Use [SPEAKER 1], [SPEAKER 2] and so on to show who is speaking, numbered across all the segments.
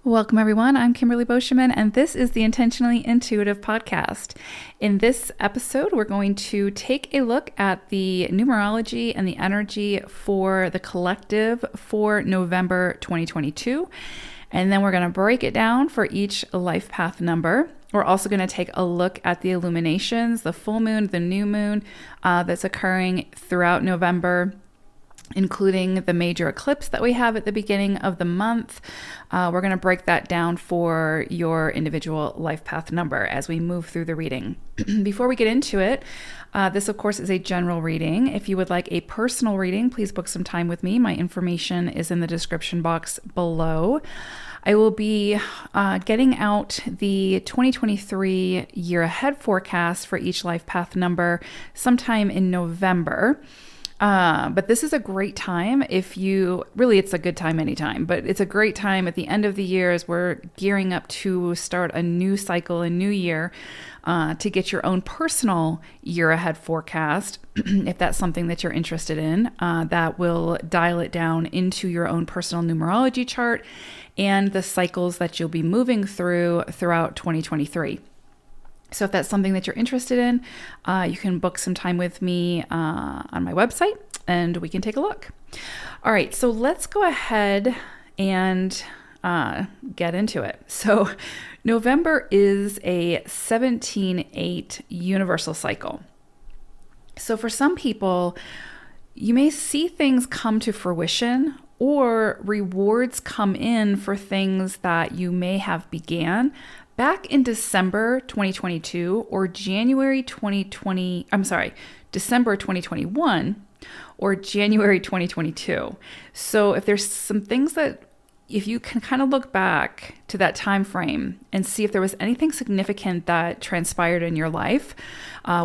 [SPEAKER 1] Welcome, everyone. I'm Kimberly Boscheman, and this is the Intentionally Intuitive podcast. In this episode, we're going to take a look at the numerology and the energy for the collective for November 2022. And then we're going to break it down for each life path number. We're also going to take a look at the illuminations, the full moon, the new moon that's occurring throughout November, including the major eclipse that we have at the beginning of the month. We're going to break that down for your individual life path number as we move through the reading. Before we get into it, this, of course, is a general reading. If you would like a personal reading, please book some time with me. My information is in the description box below. I will be getting out the 2023 year ahead forecast for each life path number sometime in November. But this is a great time it's a good time anytime, but it's a great time at the end of the year as we're gearing up to start a new cycle, a new year, to get your own personal year ahead forecast. If that's something that you're interested in, that will dial it down into your own personal numerology chart and the cycles that you'll be moving throughout 2023. So if that's something that you're interested in, you can book some time with me on my website and we can take a look. All right, so let's go ahead and get into it. So November is a 17-8 universal cycle. So for some people, you may see things come to fruition or rewards come in for things that you may have began back in December 2022 or December 2021 or January 2022. So if there's some things that, if you can kind of look back to that time frame and see if there was anything significant that transpired in your life,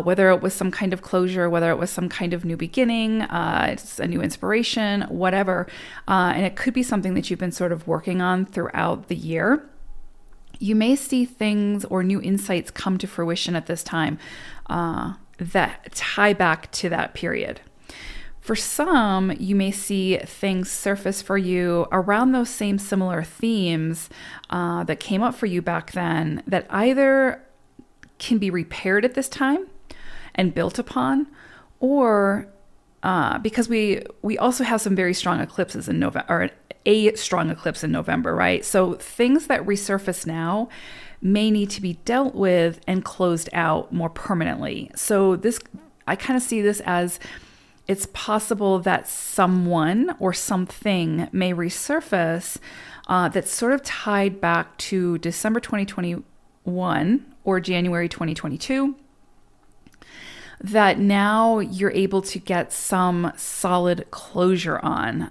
[SPEAKER 1] whether it was some kind of closure, whether it was some kind of new beginning, it's a new inspiration, whatever, and it could be something that you've been sort of working on throughout the year, you may see things or new insights come to fruition at this time that tie back to that period. For some, you may see things surface for you around those same similar themes that came up for you back then that either can be repaired at this time and built upon, or because we also have some very strong eclipses in November, or a strong eclipse in November, right? So things that resurface now may need to be dealt with and closed out more permanently. So I kind of see this as it's possible that someone or something may resurface that's sort of tied back to December 2021 or January 2022, that now you're able to get some solid closure on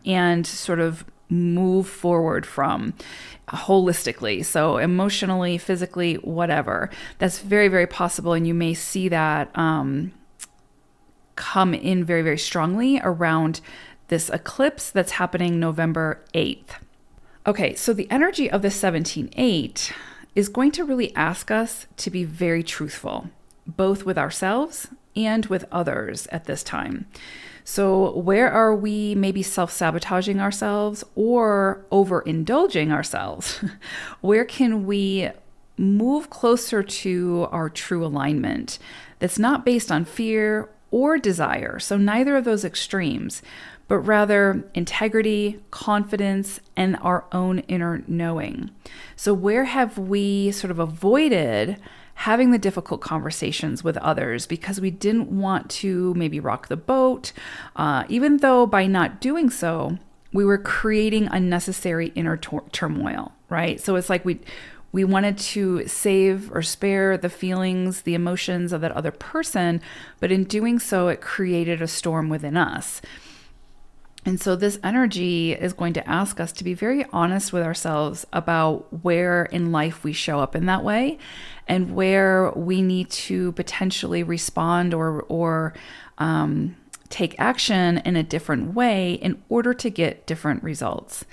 [SPEAKER 1] and sort of move forward from holistically. So emotionally, physically, whatever. That's very, very possible. And you may see that come in very, very strongly around this eclipse that's happening November 8th. Okay, so the energy of the 17-8 is going to really ask us to be very truthful, both with ourselves and with others at this time. So where are we maybe self-sabotaging ourselves or overindulging ourselves? Where can we move closer to our true alignment that's not based on fear or desire? So neither of those extremes, but rather integrity, confidence, and our inner inner knowing. So where have we sort of avoided having the difficult conversations with others because we didn't want to maybe rock the boat, even though by not doing so, we were creating unnecessary inner turmoil, right? So it's like we wanted to save or spare the feelings, the emotions of that other person, but in doing so, it created a storm within us. And so this energy is going to ask us to be very honest with ourselves about where in life we show up in that way and where we need to potentially respond or take action in a different way in order to get different results.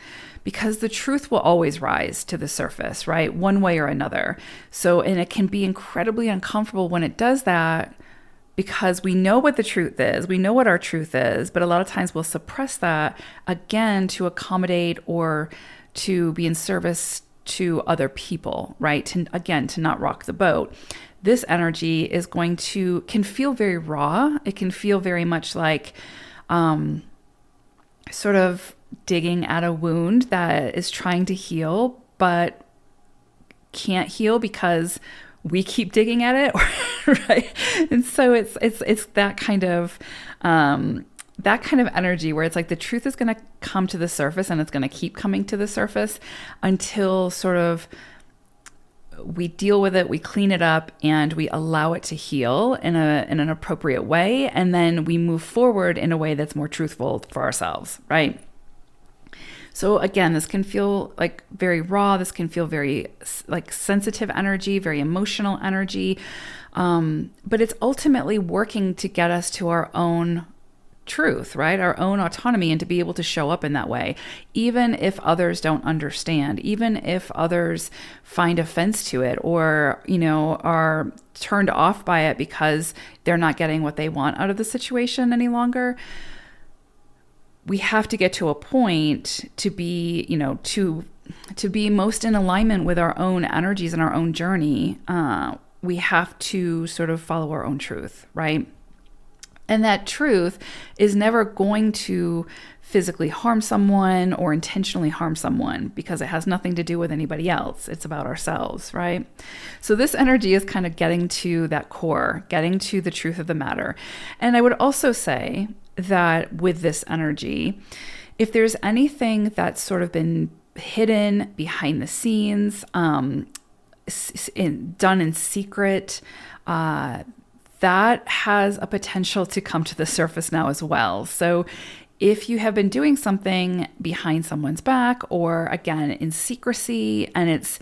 [SPEAKER 1] Because the truth will always rise to the surface, right? One way or another. So, and it can be incredibly uncomfortable when it does that, because we know what the truth is, we know what our truth is, but a lot of times we'll suppress that again to accommodate or to be in service to other people, right? To not rock the boat. This energy can feel very raw. It can feel very much like sort of digging at a wound that is trying to heal, but can't heal because we keep digging at it, right? And so it's that kind of energy where it's like the truth is going to come to the surface, and it's going to keep coming to the surface until sort of we deal with it, we clean it up, and we allow it to heal in an appropriate way, and then we move forward in a way that's more truthful for ourselves, right? So again, this can feel like very raw. This can feel very like sensitive energy, very emotional energy. But it's ultimately working to get us to our own truth, right? Our own autonomy, and to be able to show up in that way, even if others don't understand, even if others find offense to it, or, are turned off by it because they're not getting what they want out of the situation any longer. We have to get to a point to be, to be most in alignment with our own energies and our own journey. We have to sort of follow our own truth, right? And that truth is never going to physically harm someone or intentionally harm someone, because it has nothing to do with anybody else. It's about ourselves, right? So this energy is kind of getting to that core, getting to the truth of the matter. And I would also say that with this energy, if there's anything that's sort of been hidden behind the scenes, done in secret, that has a potential to come to the surface now as well. So if you have been doing something behind someone's back, or again, in secrecy, and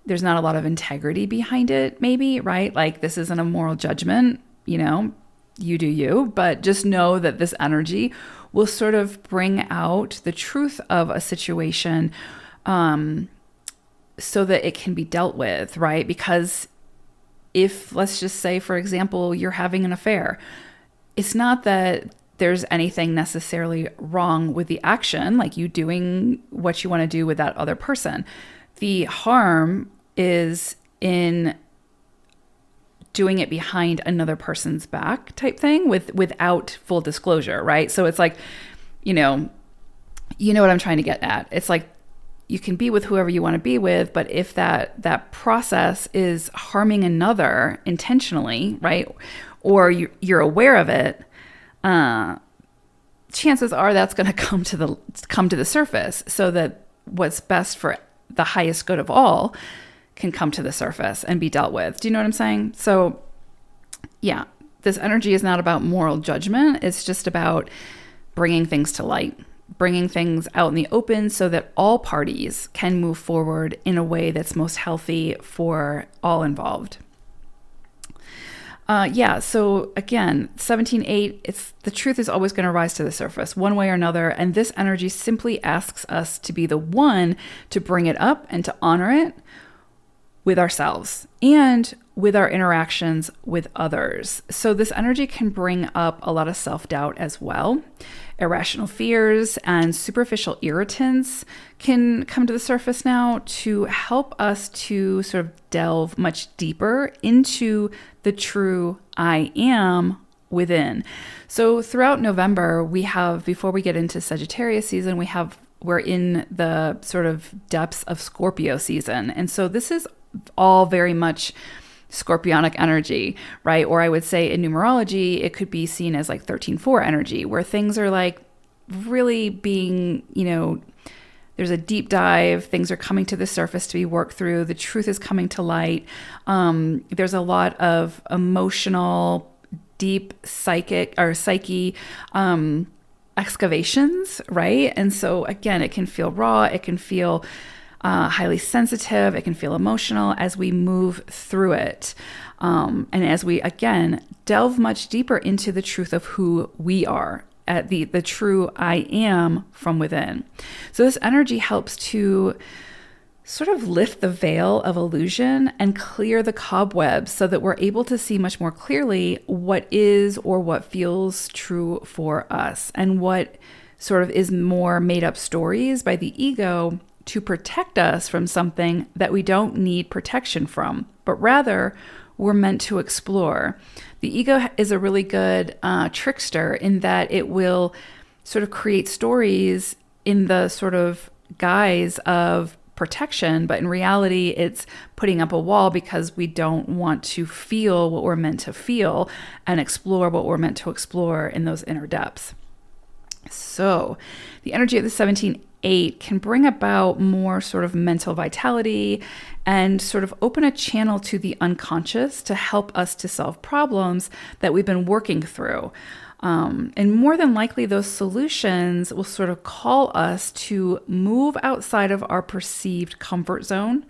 [SPEAKER 1] there's not a lot of integrity behind it, maybe, right? Like, this isn't a moral judgment, you do you, but just know that this energy will sort of bring out the truth of a situation, so that it can be dealt with, right? Because if, let's just say, for example, you're having an affair, it's not that there's anything necessarily wrong with the action, like you doing what you want to do with that other person. The harm is in doing it behind another person's back type thing without full disclosure, right? So it's like, you know what I'm trying to get at. It's like, you can be with whoever you want to be with, but if that process is harming another intentionally, right, or you're aware of it, chances are that's going to come to the surface, so that what's best for the highest good of all can come to the surface and be dealt with. Do you know what I'm saying? So, yeah, this energy is not about moral judgment. It's just about bringing things to light, bringing things out in the open, so that all parties can move forward in a way that's most healthy for all involved. So again, 17.8, the truth is always going to rise to the surface one way or another. And this energy simply asks us to be the one to bring it up and to honor it with ourselves and with our interactions with others. So this energy can bring up a lot of self-doubt as well. Irrational fears and superficial irritants can come to the surface now to help us to sort of delve much deeper into the true I am within. So throughout November, before we get into Sagittarius season, we're in the sort of depths of Scorpio season. And so this is all very much Scorpionic energy, right? Or I would say in numerology, it could be seen as like 13.4 energy, where things are like really being, there's a deep dive, things are coming to the surface to be worked through, the truth is coming to light. There's a lot of emotional, deep psyche excavations, right? And so again, it can feel raw, it can feel highly sensitive, it can feel emotional as we move through it. And as we, again, delve much deeper into the truth of who we are, at the true I am from within. So this energy helps to sort of lift the veil of illusion and clear the cobwebs so that we're able to see much more clearly what is or what feels true for us, and what sort of is more made up stories by the ego to protect us from something that we don't need protection from, but rather we're meant to explore. The ego is a really good trickster in that it will sort of create stories in the sort of guise of protection, but in reality, it's putting up a wall because we don't want to feel what we're meant to feel and explore what we're meant to explore in those inner depths. So the energy of the 17-8 can bring about more sort of mental vitality and sort of open a channel to the unconscious to help us to solve problems that we've been working through. And more than likely, those solutions will sort of call us to move outside of our perceived comfort zone,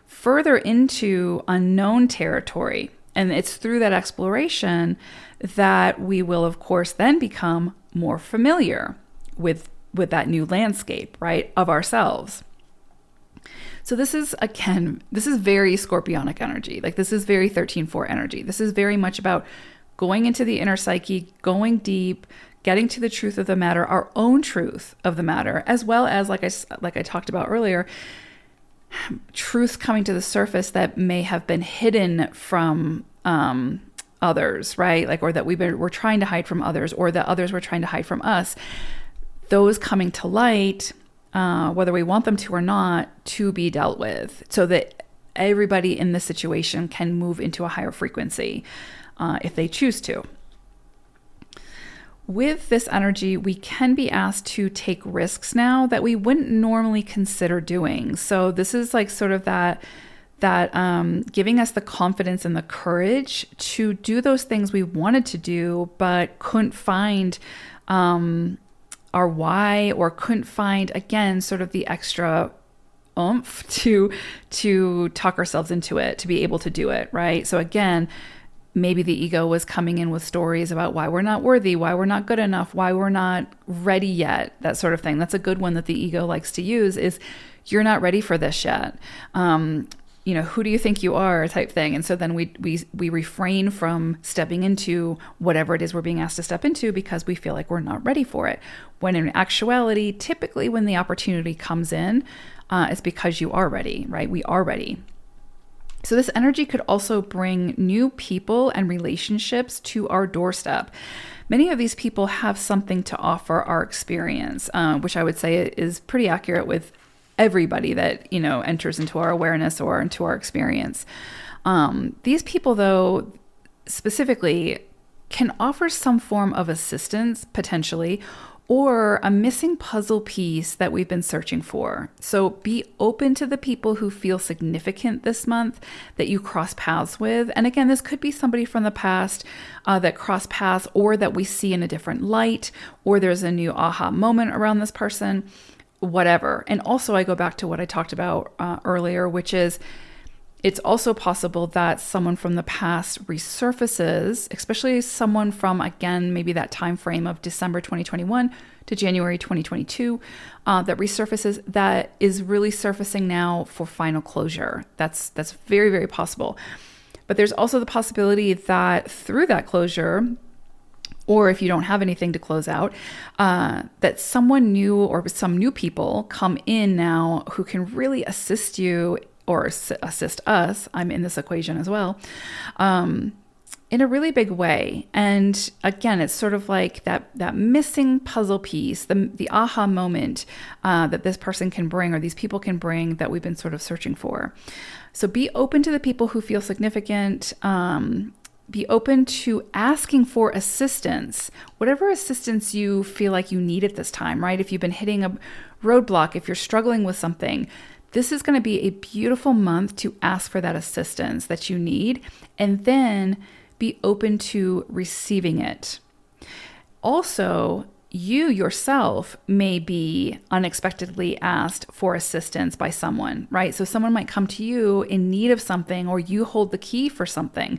[SPEAKER 1] further into unknown territory. And it's through that exploration that we will, of course, then become more familiar with that new landscape, right, of ourselves. So this is very scorpionic energy. Like this is very 13-4 energy. This is very much about going into the inner psyche, going deep, getting to the truth of the matter, our own truth of the matter, as well as, like I talked about earlier, truths coming to the surface that may have been hidden from others, right? Like, or that we're trying to hide from others, or that others were trying to hide from us. Those coming to light, whether we want them to or not, to be dealt with, so that everybody in this situation can move into a higher frequency. If they choose to. With this energy, we can be asked to take risks now that we wouldn't normally consider doing. So this is like sort of that giving us the confidence and the courage to do those things we wanted to do, but couldn't find our why, or couldn't find, again, sort of the extra oomph to talk ourselves into it, to be able to do it, right? So again, maybe the ego was coming in with stories about why we're not worthy, why we're not good enough, why we're not ready yet, that sort of thing. That's a good one that the ego likes to use, is you're not ready for this yet. Who do you think you are, type thing. And so then we refrain from stepping into whatever it is we're being asked to step into because we feel like we're not ready for it. When in actuality, typically when the opportunity comes in, it's because you are ready, right? We are ready. So this energy could also bring new people and relationships to our doorstep. Many of these people have something to offer our experience, which I would say is pretty accurate with everybody that, enters into our awareness or into our experience. These people, though, specifically can offer some form of assistance, potentially, or a missing puzzle piece that we've been searching for. So be open to the people who feel significant this month that you cross paths with. And again, this could be somebody from the past that cross paths, or that we see in a different light, or there's a new aha moment around this person, whatever. And also I go back to what I talked about earlier, which is it's also possible that someone from the past resurfaces, especially someone from, again, maybe that time frame of December 2021 to January 2022, that resurfaces, that is really surfacing now for final closure. That's very, very possible. But there's also the possibility that through that closure, or if you don't have anything to close out, that someone new or some new people come in now who can really assist you or assist us, I'm in this equation as well, in a really big way. And again, it's sort of like that missing puzzle piece, the aha moment that this person can bring, or these people can bring, that we've been sort of searching for. So be open to the people who feel significant. Be open to asking for assistance, whatever assistance you feel like you need at this time, right? If you've been hitting a roadblock, if you're struggling with something, this is going to be a beautiful month to ask for that assistance that you need, and then be open to receiving it. Also, you yourself may be unexpectedly asked for assistance by someone, right? So someone might come to you in need of something, or you hold the key for something,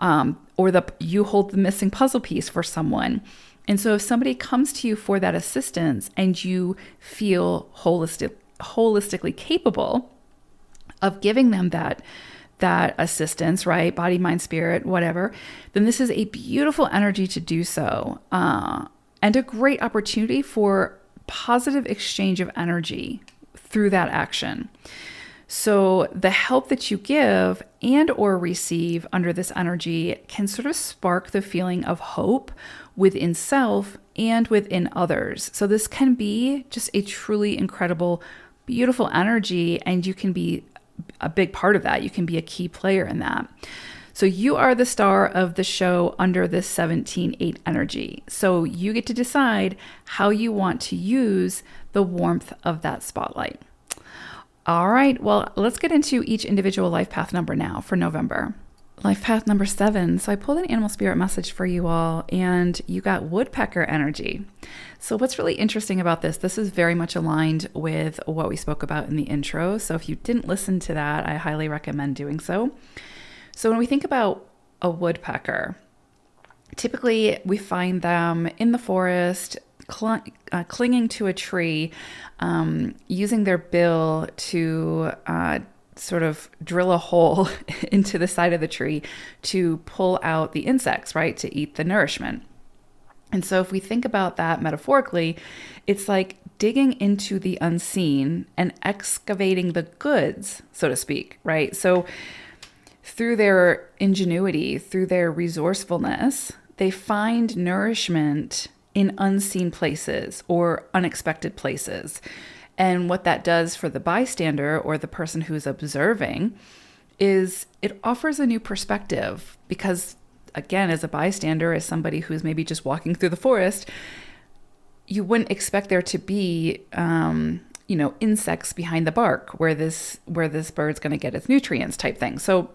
[SPEAKER 1] or you hold the missing puzzle piece for someone. And so if somebody comes to you for that assistance and you feel holistically capable of giving them that assistance, right? Body, mind, spirit, whatever, then this is a beautiful energy to do so. And a great opportunity for positive exchange of energy through that action. So the help that you give and or receive under this energy can sort of spark the feeling of hope within self and within others. So this can be just a truly incredible, beautiful energy, and you can be a big part of that. You can be a key player in that. So you are the star of the show under this 17-8 energy. So you get to decide how you want to use the warmth of that spotlight. All right, well, let's get into each individual life path number now for November. Life path number 7. So I pulled an animal spirit message for you all, and you got woodpecker energy. So what's really interesting about this is very much aligned with what we spoke about in the intro. So if you didn't listen to that, I highly recommend doing so. So when we think about a woodpecker, typically we find them in the forest, clinging to a tree, using their bill to sort of drill a hole into the side of the tree to pull out the insects, right, to eat the nourishment. And so if we think about that metaphorically, it's like digging into the unseen and excavating the goods, so to speak, right? So through their ingenuity, through their resourcefulness, they find nourishment in unseen places or unexpected places. And what that does for the bystander or the person who's observing is it offers a new perspective because, again, as a bystander, as somebody who's maybe just walking through the forest, you wouldn't expect there to be, insects behind the bark where this bird's going to get its nutrients type thing. So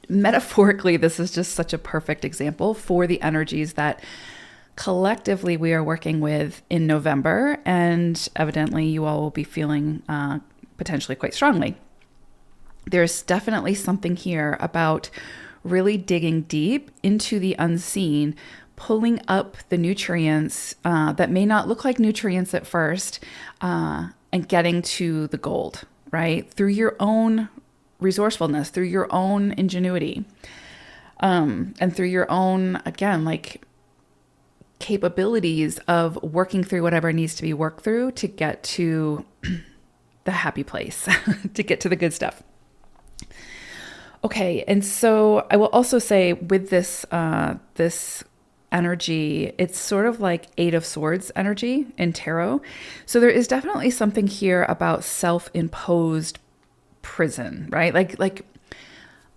[SPEAKER 1] metaphorically, this is just such a perfect example for the energies that collectively we are working with in November, and evidently you all will be feeling potentially quite strongly. There's definitely something here about really digging deep into the unseen, pulling up the nutrients that may not look like nutrients at first, and getting to the gold, right? Through your own resourcefulness, through your own ingenuity, and through your own, again, like capabilities of working through whatever needs to be worked through to get to the happy place, to get to the good stuff. Okay, and so I will also say with this this energy, it's sort of like Eight of Swords energy in tarot. So there is definitely something here about self-imposed prison, right? Like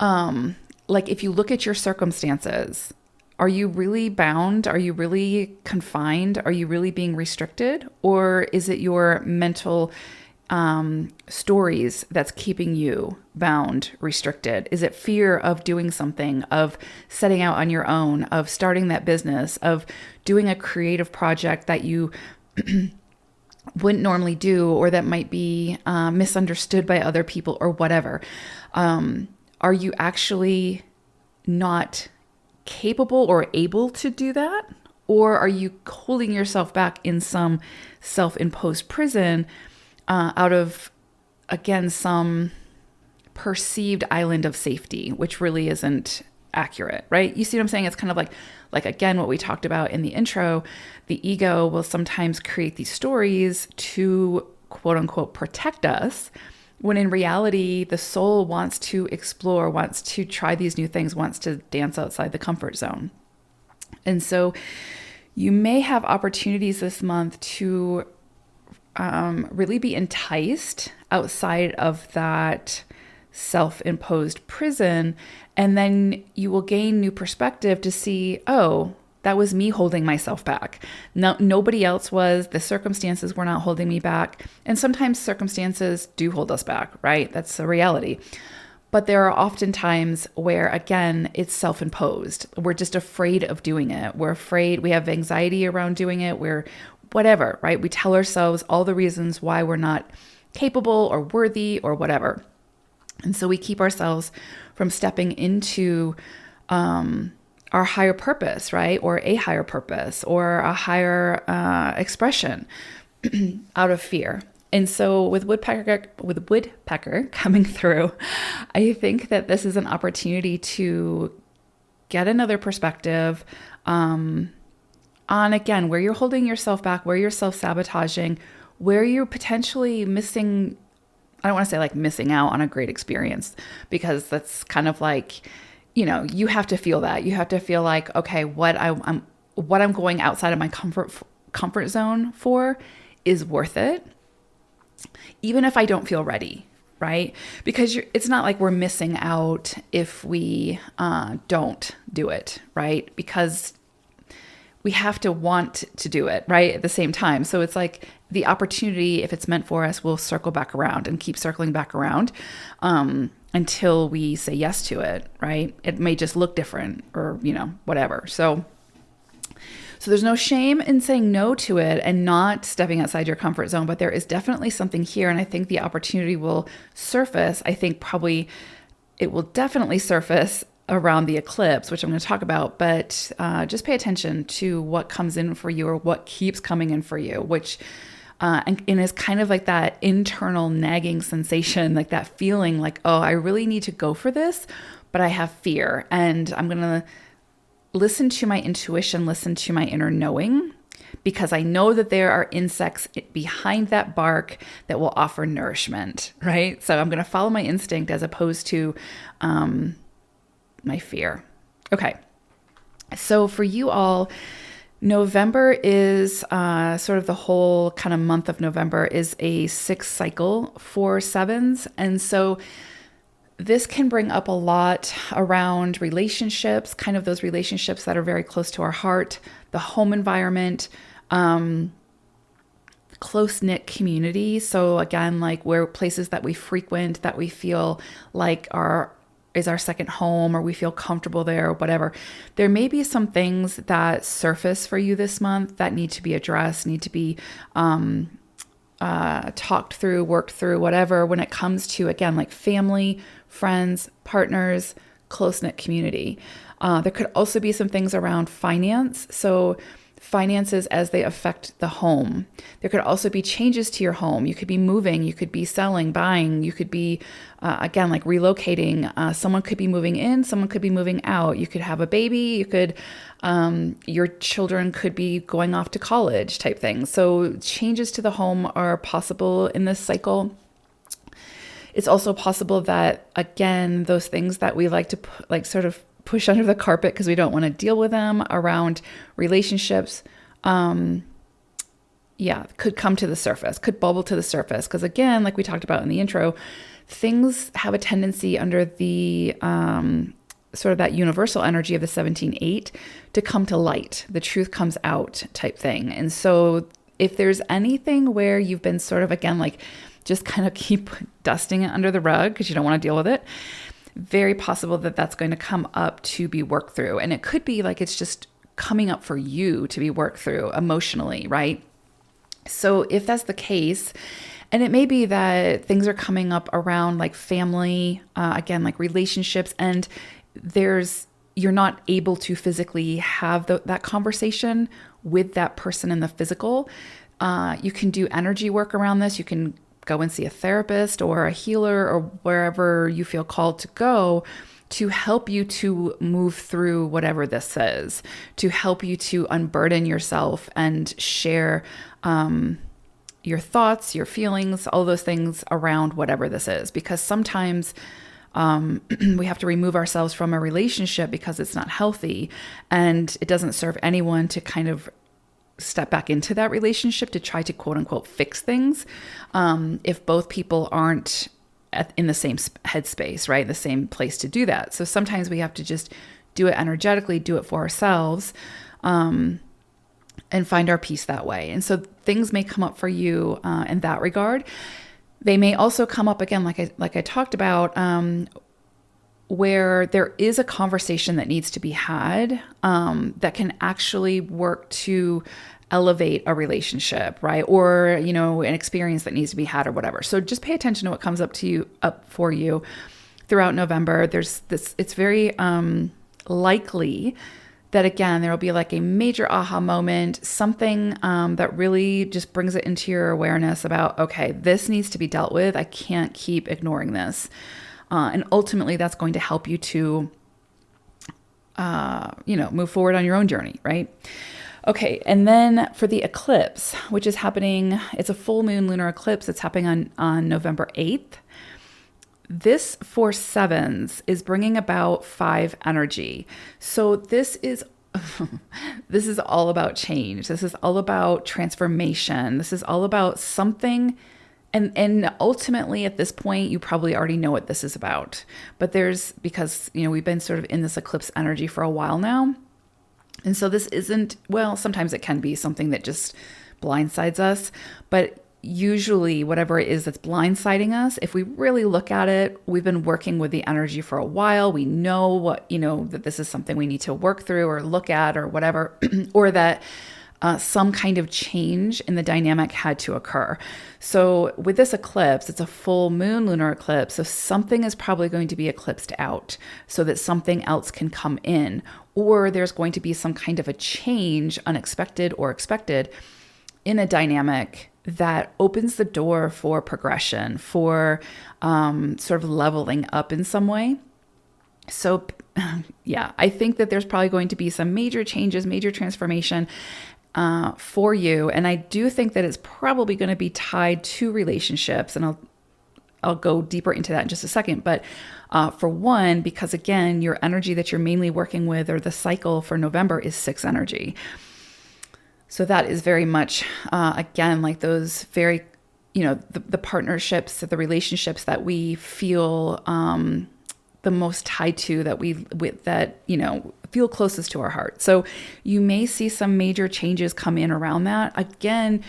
[SPEAKER 1] if you look at your circumstances, are you really bound? Are you really confined? Are you really being restricted? Or is it your mental stories that's keeping you bound, restricted? Is it fear of doing something, of setting out on your own, of starting that business, of doing a creative project that you wouldn't normally do, or that might be misunderstood by other people or whatever? Are you actually not capable or able to do that? Or are you holding yourself back in some self-imposed prison out of, again, some perceived island of safety, which really isn't accurate, right? You see what I'm saying? It's kind of like again, what we talked about in the intro, the ego will sometimes create these stories to quote unquote protect us, when in reality, the soul wants to explore, wants to try these new things, wants to dance outside the comfort zone. And so you may have opportunities this month to really be enticed outside of that self-imposed prison. And then you will gain new perspective to see, oh, that was me holding myself back. No, nobody else was. The circumstances were not holding me back. And sometimes circumstances do hold us back, right? That's a reality. But there are often times where, again, it's self-imposed. We're just afraid of doing it. We're afraid. We have anxiety around doing it. We're whatever, right? We tell ourselves all the reasons why we're not capable or worthy or whatever. And so we keep ourselves from stepping into our higher purpose, right? Or a higher purpose or a higher expression out of fear. And so with Woodpecker coming through, I think that this is an opportunity to get another perspective on, again, where you're holding yourself back, where you're self-sabotaging, where you're potentially missing, I don't want to say like missing out on a great experience, because that's kind of like, you have to feel that. You have to feel like, okay, what I'm going outside of my comfort zone for is worth it, even if I don't feel ready, right? Because it's not like we're missing out if we don't do it, right? Because we have to want to do it, right, at the same time. So it's like the opportunity, if it's meant for us, will circle back around and keep circling back around until we say yes to it, right? It may just look different or, whatever. So there's no shame in saying no to it and not stepping outside your comfort zone, but there is definitely something here. And I think the opportunity will surface. I think probably it will definitely surface around the eclipse, which I'm going to talk about, but just pay attention to what comes in for you or what keeps coming in for you, which and is kind of like that internal nagging sensation, like that feeling like, oh, I really need to go for this, but I have fear, and I'm going to listen to my intuition, listen to my inner knowing, because I know that there are insects behind that bark that will offer nourishment, right? So I'm going to follow my instinct as opposed to my fear. Okay. So for you all, November is sort of the whole kind of month of November is a 6 cycle for 7s. And so this can bring up a lot around relationships, kind of those relationships that are very close to our heart, the home environment, close-knit community. So again, like where places that we frequent, that we feel like is our second home, or we feel comfortable there, or whatever. There may be some things that surface for you this month that need to be addressed, need to be talked through, worked through, whatever, when it comes to, again, like family, friends, partners, close-knit community. There could also be some things around finance. So finances as they affect the home. There could also be changes to your home. You could be moving, you could be selling, buying, you could be, again, like relocating. Someone could be moving in, someone could be moving out. You could have a baby, you could, your children could be going off to college type thing. So changes to the home are possible in this cycle. It's also possible that, again, those things that we like to sort of push under the carpet because we don't want to deal with them around relationships, could come to the surface, could bubble to the surface. Because again, like we talked about in the intro, things have a tendency under the sort of that universal energy of the 17-8 to come to light. The truth comes out type thing. And so if there's anything where you've been sort of, again, like just kind of keep dusting it under the rug because you don't want to deal with it, very possible that that's going to come up to be worked through. And it could be like it's just coming up for you to be worked through emotionally, right? So if that's the case, and it may be that things are coming up around like family, again, like relationships, and you're not able to physically have that conversation with that person in the physical. You can do energy work around this. You can go and see a therapist or a healer or wherever you feel called to go to help you to move through whatever this is, to help you to unburden yourself and share your thoughts, your feelings, all those things around whatever this is. Because sometimes we have to remove ourselves from a relationship because it's not healthy and it doesn't serve anyone to kind of step back into that relationship to try to quote unquote fix things if both people aren't in the same headspace, right? The same place to do that. So sometimes we have to just do it energetically, do it for ourselves, and find our peace that way. And so things may come up for you in that regard. They may also come up again, like I talked about, where there is a conversation that needs to be had that can actually work to elevate a relationship, right? Or, an experience that needs to be had or whatever. So just pay attention to what comes up for you throughout November. It's very likely that, again, there will be like a major aha moment, something that really just brings it into your awareness about, okay, this needs to be dealt with. I can't keep ignoring this. And ultimately, that's going to help you to, move forward on your own journey, right? Okay, and then for the eclipse, which is happening, it's a full moon lunar eclipse. It's happening on November 8th. This 4/7s is bringing about 5 energy. So this is this is all about change. This is all about transformation. This is all about something, and ultimately at this point you probably already know what this is about. But because we've been sort of in this eclipse energy for a while now. And so this isn't, well, sometimes it can be something that just blindsides us, but usually whatever it is that's blindsiding us, if we really look at it, we've been working with the energy for a while. We know that this is something we need to work through or look at or whatever, or that some kind of change in the dynamic had to occur. So with this eclipse, it's a full moon lunar eclipse. So something is probably going to be eclipsed out so that something else can come in, or there's going to be some kind of a change, unexpected or expected, in a dynamic that opens the door for progression, for sort of leveling up in some way. So yeah, I think that there's probably going to be some major changes, major transformation for you. And I do think that it's probably going to be tied to relationships. And I'll go deeper into that in just a second. But for one, because again, your energy that you're mainly working with, or the cycle for November, is 6 energy. So that is very much, again, like those very, the partnerships, the relationships that we feel the most tied to, that feel closest to our heart. So you may see some major changes come in around that. Again,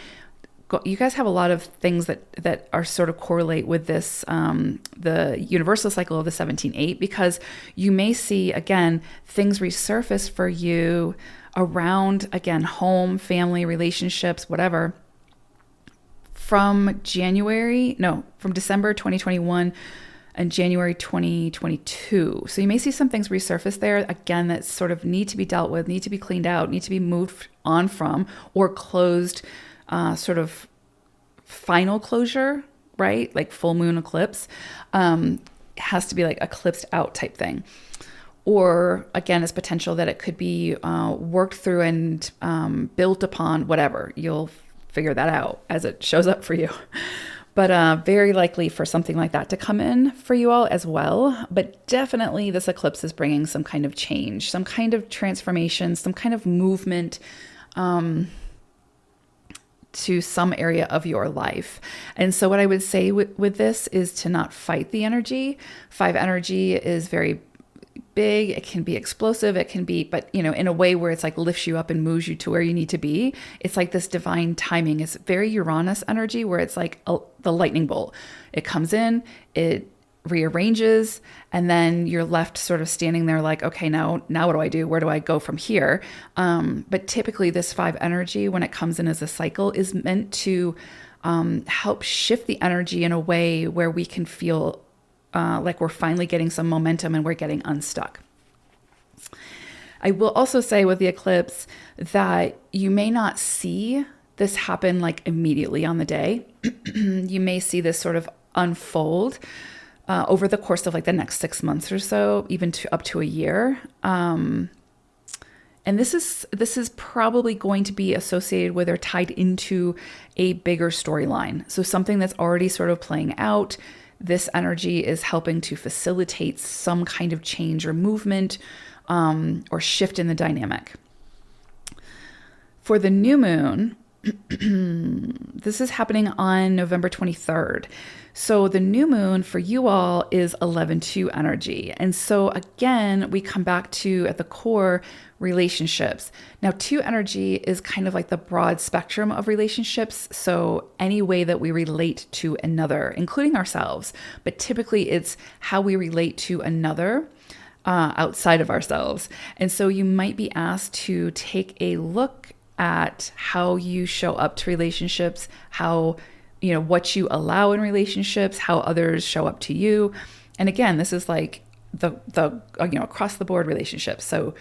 [SPEAKER 1] you guys have a lot of things that are sort of correlate with this, the universal cycle of the 17/8, because you may see, again, things resurface for you around, again, home, family, relationships, whatever, from December 2021 and January 2022. So you may see some things resurface there, again, that sort of need to be dealt with, need to be cleaned out, need to be moved on from, or closed, sort of final closure, right? Like full moon eclipse, has to be like eclipsed out type thing. Or again, it's potential that it could be worked through and built upon, whatever. You'll figure that out as it shows up for you. But very likely for something like that to come in for you all as well. But definitely this eclipse is bringing some kind of change, some kind of transformation, some kind of movement to some area of your life. And so what I would say with this is to not fight the energy. 5 energy is very big. It can be explosive. It can be, but in a way where it's like lifts you up and moves you to where you need to be. It's like this divine timing. It's very Uranus energy, where it's like the lightning bolt. It comes in, it rearranges, and then you're left sort of standing there like, okay, now what do I do? Where do I go from here? But typically this 5 energy, when it comes in as a cycle, is meant to help shift the energy in a way where we can feel like we're finally getting some momentum and we're getting unstuck. I will also say with the eclipse that you may not see this happen like immediately on the day. You may see this sort of unfold over the course of like the next 6 months or so, even up to a year. And this is probably going to be associated with or tied into a bigger storyline. So something that's already sort of playing out. This energy is helping to facilitate some kind of change or movement or shift in the dynamic. For the new moon, this is happening on November 23rd. So the new moon for you all is 11/2 energy. And so again, we come back to, at the core, relationships. Now, 2 energy is kind of like the broad spectrum of relationships. So any way that we relate to another, including ourselves, but typically it's how we relate to another outside of ourselves. And so you might be asked to take a look at how you show up to relationships, how, what you allow in relationships, how others show up to you. And again, this is like the across the board relationships. So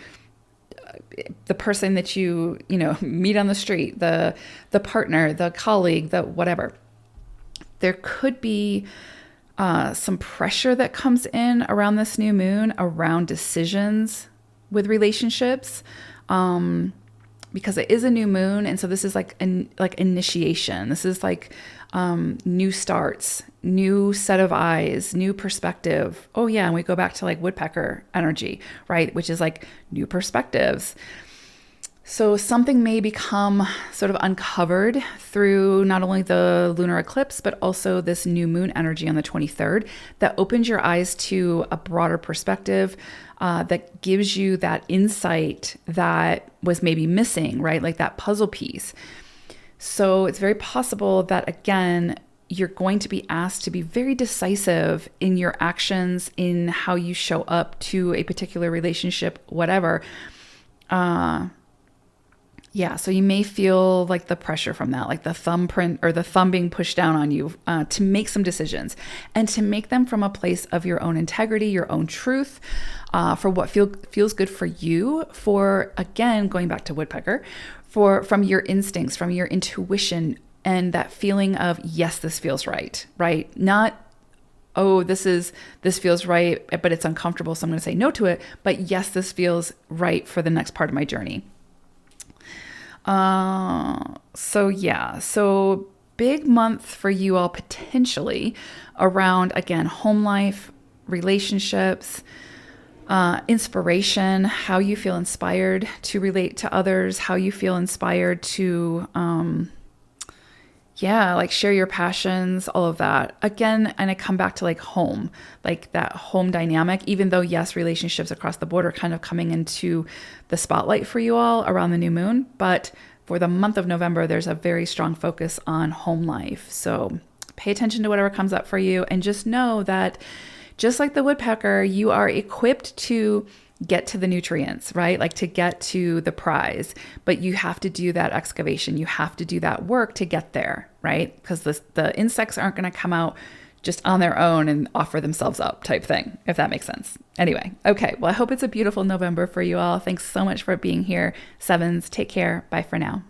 [SPEAKER 1] the person that you meet on the street, the partner, the colleague, the whatever. There could be some pressure that comes in around this new moon around decisions with relationships. because it is a new moon. And so this is like initiation. This is like new starts, new set of eyes, new perspective. Oh yeah. And we go back to like woodpecker energy, right? Which is like new perspectives. So something may become sort of uncovered through not only the lunar eclipse, but also this new moon energy on the 23rd that opens your eyes to a broader perspective, that gives you that insight that was maybe missing, right? Like that puzzle piece. So it's very possible that, again, you're going to be asked to be very decisive in your actions, in how you show up to a particular relationship, whatever. Yeah, so you may feel like the pressure from that, like the thumbprint or the thumb being pushed down on you, to make some decisions and to make them from a place of your own integrity, your own truth, for what feels good for you, for, again, going back to woodpecker, from your instincts, from your intuition, and that feeling of, yes, this feels right, right? Not, oh, this feels right, but it's uncomfortable, so I'm going to say no to it. But yes, this feels right for the next part of my journey. So big month for you all potentially around, again, home life, relationships, inspiration, how you feel inspired to relate to others, how you feel inspired to, like share your passions, all of that. Again, and I come back to like home, like that home dynamic, even though, yes, relationships across the board are kind of coming into the spotlight for you all around the new moon. But for the month of November, there's a very strong focus on home life. So pay attention to whatever comes up for you, and just know that just like the woodpecker, you are equipped to get to the nutrients, right? Like to get to the prize, but you have to do that excavation. You have to do that work to get there, right? Because the insects aren't going to come out just on their own and offer themselves up type thing, if that makes sense. Anyway, okay. Well, I hope it's a beautiful November for you all. Thanks so much for being here. Sevens, take care. Bye for now.